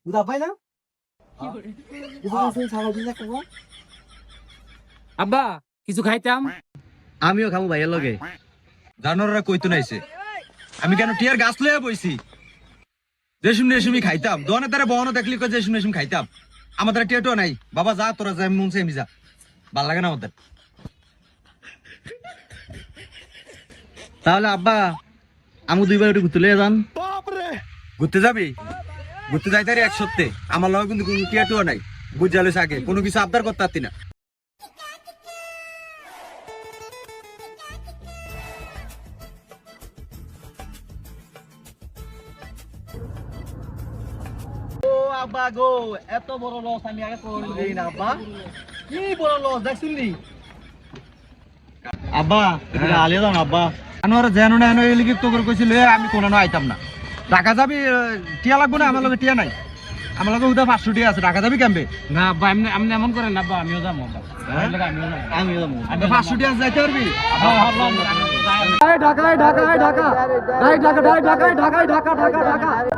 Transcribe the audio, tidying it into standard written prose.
বুঝা পাই না সারাদিন খাবো আব্বা কিছু খাইতাম। আমিও খামু ভাইয়ের লগে। জানোরা কইতো নাইছে আমি কেন টিয়ার গাছ লইয়া বইছি রেশম রেশমি খাইতাম দোকানে তারা বহনো দেখলি কই রেশম রেশম খাইতাম আমাদের টিয়াটো নাই বাবা যা তোরা যা মন চাই যা ভাল লাগে না আমাদের। তাহলে আব্বা আমু দুইবার একটু ঘুরতে লইয়া যান। ঘুরতে যাবি ঘুরতে যাইতে এক সত্যি আমার লগে কিন্তু কোনো টিয়াটো নাই বুঝালিস আগে কোনো কিছু আবদার করতে পারতি না। ও আব্বা গো এত বড় লস আমি আগে কোন দেই না আব্বা। কি বড় লস দেখছিলি আব্বা? এটা আলিয়া দাও না আব্বা। আনোয়ার যেন না এনো এলিকে তো করে কইছিল আমি কোনো আইতাম না। ঢাকা যাবি টিয়া লাগবে না আমার লগে টিয়া নাই আমার লগে উদা 500 টিয়া আছে ঢাকা যাবি কেমবে? না আব্বা এমনি এমনি এমন করেন না আব্বা, আমিও যাবো আব্বা। আমিও যাবো। আমি 500 টিয়া যাইতে পারবি? ঢাকা ঢাকা ঢাকা ঢাকা ঢাকা ঢাকা ঢাকা ঢাকা ঢাকা ঢাকা ঢাকা